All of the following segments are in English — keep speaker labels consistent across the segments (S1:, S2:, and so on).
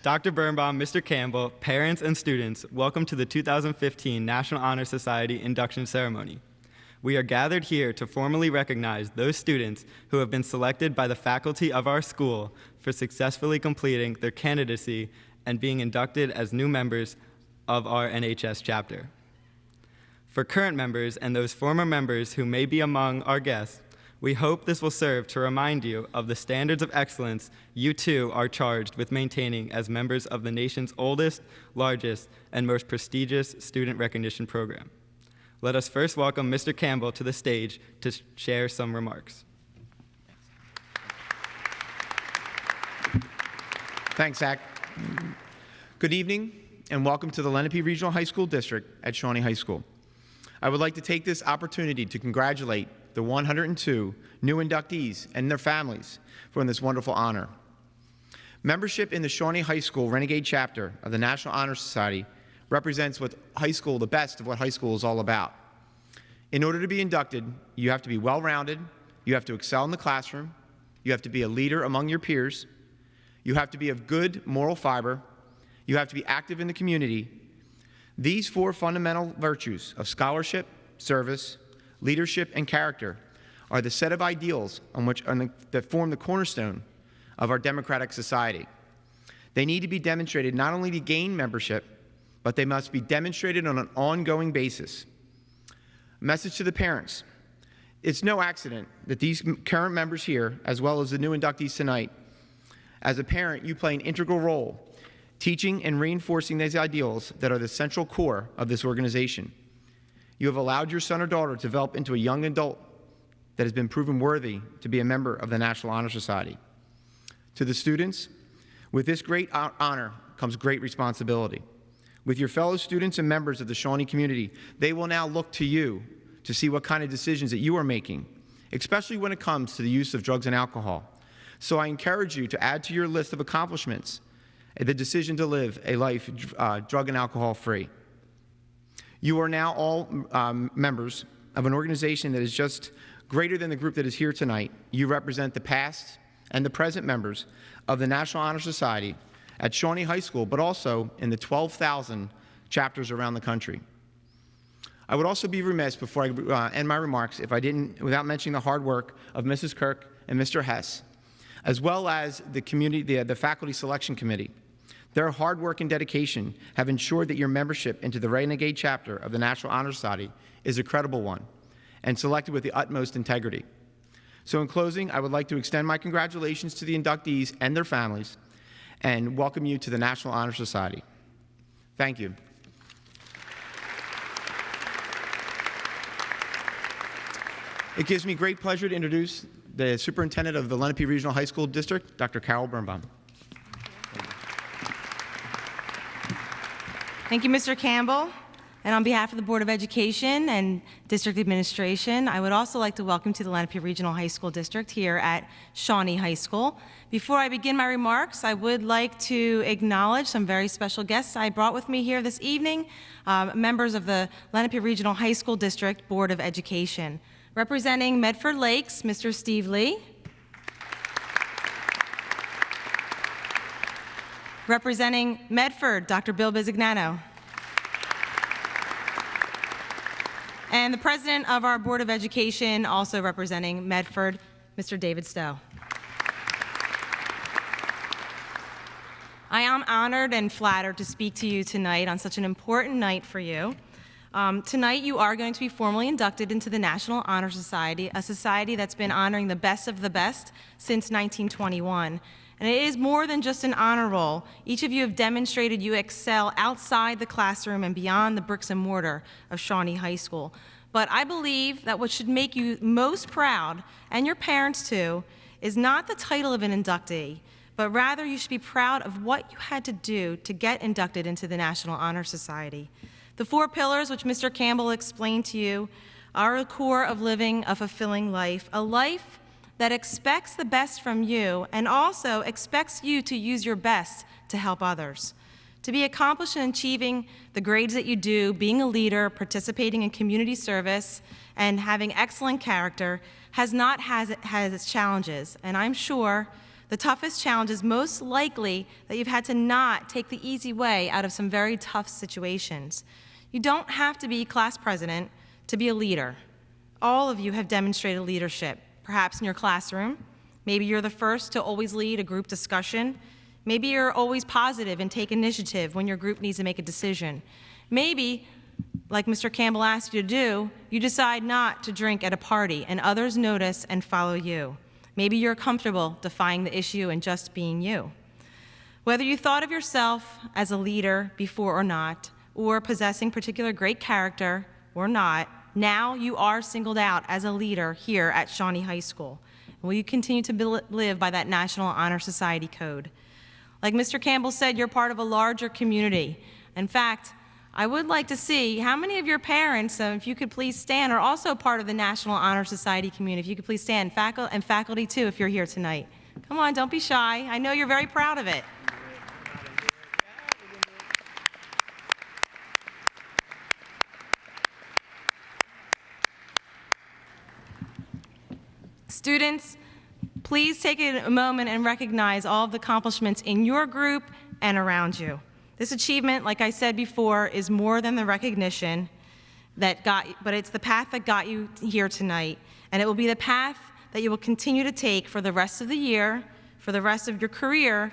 S1: Dr. Birnbaum, Mr. Campbell, parents, and students, welcome to the 2015 National Honor Society Induction Ceremony. We are gathered here to formally recognize those students who have been selected by the faculty of our school for successfully completing their candidacy and being inducted as new members of our NHS chapter. For current members and those former members who may be among our guests, we hope this will serve to remind you of the standards of excellence you too are charged with maintaining as members of the nation's oldest, largest, and most prestigious student recognition program. Let us first welcome Mr. Campbell to the stage to share some remarks.
S2: Thanks, Zach. Good evening, and welcome to the Lenape Regional High School District at Shawnee High School. I would like to take this opportunity to congratulate the 102 new inductees and their families for this wonderful honor. Membership in the Shawnee High School Renegade Chapter of the National Honor Society represents the best of what high school is all about. In order to be inducted, you have to be well-rounded, you have to excel in the classroom, you have to be a leader among your peers, you have to be of good moral fiber, you have to be active in the community. These four fundamental virtues of scholarship, service, leadership, and character are the set of ideals that form the cornerstone of our democratic society. They need to be demonstrated not only to gain membership, but they must be demonstrated on an ongoing basis. A message to the parents. It's no accident that these current members here, as well as the new inductees tonight, as a parent, you play an integral role teaching and reinforcing these ideals that are the central core of this organization. You have allowed your son or daughter to develop into a young adult that has been proven worthy to be a member of the National Honor Society. To the students, with this great honor comes great responsibility. With your fellow students and members of the Shawnee community, they will now look to you to see what kind of decisions that you are making, especially when it comes to the use of drugs and alcohol. So I encourage you to add to your list of accomplishments the decision to live a life drug and alcohol free. You are now all members of an organization that is just greater than the group that is here tonight. You represent the past and the present members of the National Honor Society at Shawnee High School, but also in the 12,000 chapters around the country. I would also be remiss before I end my remarks if I didn't, without mentioning the hard work of Mrs. Kirk and Mr. Hess, as well as the Faculty Selection Committee. Their hard work and dedication have ensured that your membership into the Renegade Chapter of the National Honor Society is a credible one and selected with the utmost integrity. So in closing, I would like to extend my congratulations to the inductees and their families and welcome you to the National Honor Society. Thank you. It gives me great pleasure to introduce the Superintendent of the Lenape Regional High School District, Dr. Carol Birnbaum.
S3: Thank you, Mr. Campbell. And on behalf of the Board of Education and District Administration, I would also like to welcome to the Lenape Regional High School District here at Shawnee High School. Before I begin my remarks, I would like to acknowledge some very special guests I brought with me here this evening, members of the Lenape Regional High School District Board of Education. Representing Medford Lakes, Mr. Steve Lee. Representing Medford, Dr. Bill Bizignano. And the President of our Board of Education, also representing Medford, Mr. David Stowe. I am honored and flattered to speak to you tonight on such an important night for you. Tonight you are going to be formally inducted into the National Honor Society, a society that's been honoring the best of the best since 1921. And it is more than just an honor roll. Each of you have demonstrated you excel outside the classroom and beyond the bricks and mortar of Shawnee High School. But I believe that what should make you most proud, and your parents too, is not the title of an inductee, but rather you should be proud of what you had to do to get inducted into the National Honor Society. The four pillars which Mr. Campbell explained to you are a core of living a fulfilling life, a life that expects the best from you and also expects you to use your best to help others. To be accomplished in achieving the grades that you do, being a leader, participating in community service, and having excellent character has its challenges, and I'm sure The toughest challenge is most likely that you've had to not take the easy way out of some very tough situations. You don't have to be class president to be a leader. All of you have demonstrated leadership, perhaps in your classroom. Maybe you're the first to always lead a group discussion. Maybe you're always positive and take initiative when your group needs to make a decision. Maybe, like Mr. Campbell asked you to do, you decide not to drink at a party and others notice and follow you. Maybe you're comfortable defying the issue and just being you. Whether you thought of yourself as a leader before or not, or possessing particular great character or not, now you are singled out as a leader here at Shawnee High School. Will you continue to live by that National Honor Society code? Like Mr. Campbell said, you're part of a larger community. In fact, I would like to see how many of your parents, if you could please stand, are also part of the National Honor Society community. If you could please stand, and faculty too, if you're here tonight. Come on, don't be shy. I know you're very proud of it. Students, please take a moment and recognize all of the accomplishments in your group and around you. This achievement, like I said before, is more than the recognition but it's the path that got you here tonight, and it will be the path that you will continue to take for the rest of the year, for the rest of your career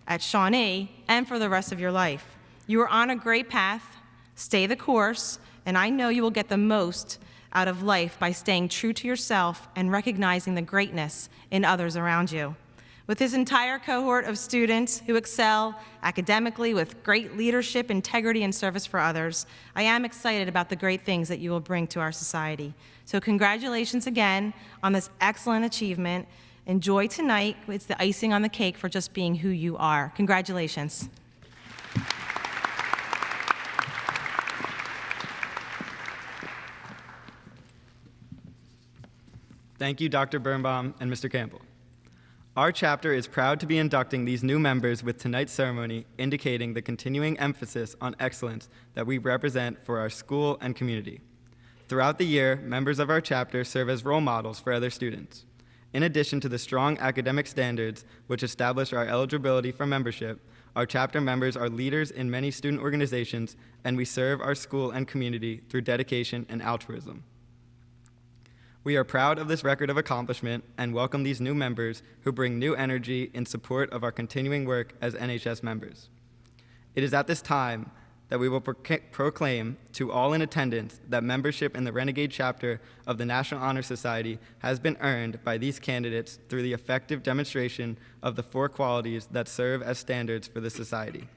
S3: at Shawnee, and for the rest of your life. You are on a great path. Stay the course, and I know you will get the most out of life by staying true to yourself and recognizing the greatness in others around you. With this entire cohort of students who excel academically with great leadership, integrity, and service for others, I am excited about the great things that you will bring to our society. So congratulations again on this excellent achievement. Enjoy tonight. It's the icing on the cake for just being who you are. Congratulations.
S1: Thank you, Dr. Birnbaum and Mr. Campbell. Our chapter is proud to be inducting these new members with tonight's ceremony, indicating the continuing emphasis on excellence that we represent for our school and community. Throughout the year, members of our chapter serve as role models for other students. In addition to the strong academic standards which establish our eligibility for membership, our chapter members are leaders in many student organizations, and we serve our school and community through dedication and altruism. We are proud of this record of accomplishment and welcome these new members who bring new energy in support of our continuing work as NHS members. It is at this time that we will proclaim to all in attendance that membership in the Renegade chapter of the National Honor Society has been earned by these candidates through the effective demonstration of the 4 qualities that serve as standards for the society.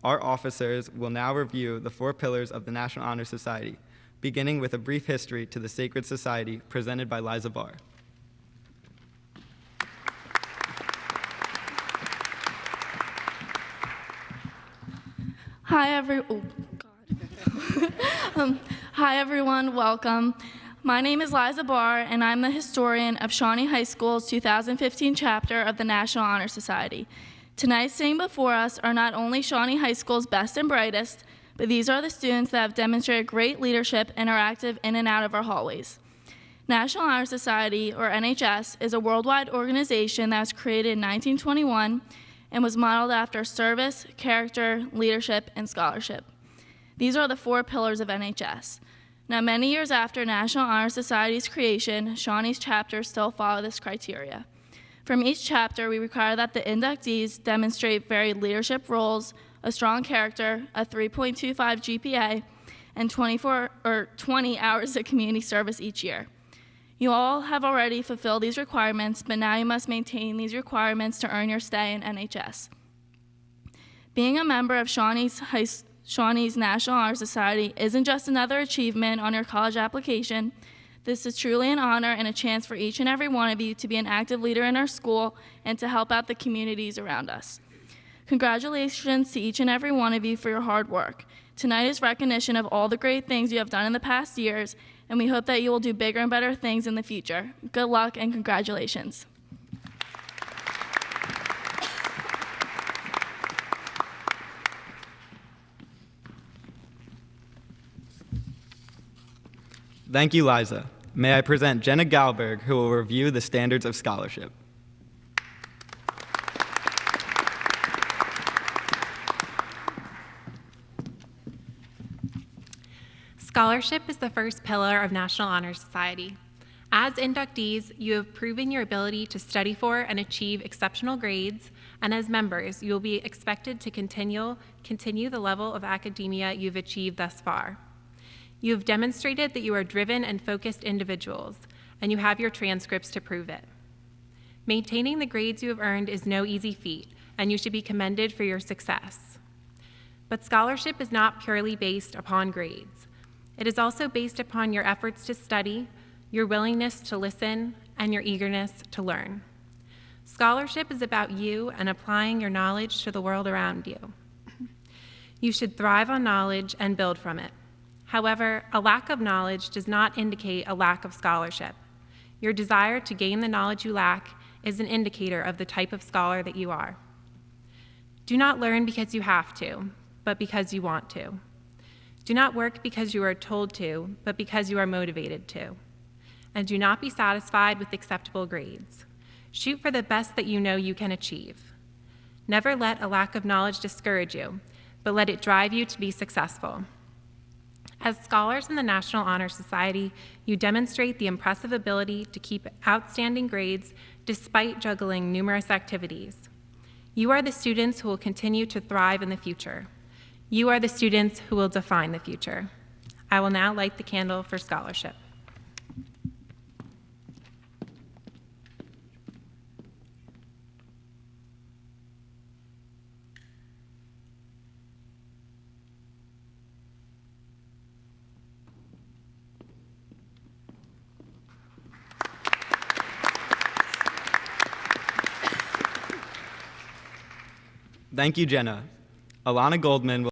S1: Our officers will now review the 4 pillars of the National Honor Society, beginning with a brief history to the Sacred Society presented by Liza Barr.
S4: Hi, everyone, welcome. My name is Liza Barr, and I'm the historian of Shawnee High School's 2015 chapter of the National Honor Society. Tonight, sitting before us are not only Shawnee High School's best and brightest, but these are the students that have demonstrated great leadership and are active in and out of our hallways. National Honor Society, or NHS, is a worldwide organization that was created in 1921 and was modeled after service, character, leadership, and scholarship. These are the 4 pillars of NHS. Now, many years after National Honor Society's creation, Shawnee's chapters still follow this criteria. From each chapter, we require that the inductees demonstrate varied leadership roles, a strong character, a 3.25 GPA, and 20 hours of community service each year. You all have already fulfilled these requirements, but now you must maintain these requirements to earn your stay in NHS. Being a member of Shawnee's National Honor Society isn't just another achievement on your college application. This is truly an honor and a chance for each and every one of you to be an active leader in our school and to help out the communities around us. Congratulations to each and every one of you for your hard work. Tonight is recognition of all the great things you have done in the past years, and we hope that you will do bigger and better things in the future. Good luck and congratulations.
S1: Thank you, Liza. May I present Jenna Galberg, who will review the standards of scholarship.
S5: Scholarship is the first pillar of National Honor Society. As inductees, you have proven your ability to study for and achieve exceptional grades, and as members, you will be expected to continue the level of academia you've achieved thus far. You have demonstrated that you are driven and focused individuals, and you have your transcripts to prove it. Maintaining the grades you have earned is no easy feat, and you should be commended for your success. But scholarship is not purely based upon grades. It is also based upon your efforts to study, your willingness to listen, and your eagerness to learn. Scholarship is about you and applying your knowledge to the world around you. You should thrive on knowledge and build from it. However, a lack of knowledge does not indicate a lack of scholarship. Your desire to gain the knowledge you lack is an indicator of the type of scholar that you are. Do not learn because you have to, but because you want to. Do not work because you are told to, but because you are motivated to. And do not be satisfied with acceptable grades. Shoot for the best that you know you can achieve. Never let a lack of knowledge discourage you, but let it drive you to be successful. As scholars in the National Honor Society, you demonstrate the impressive ability to keep outstanding grades despite juggling numerous activities. You are the students who will continue to thrive in the future. You are the students who will define the future. I will now light the candle for scholarship.
S1: Thank you, Jenna. Alana Goldman will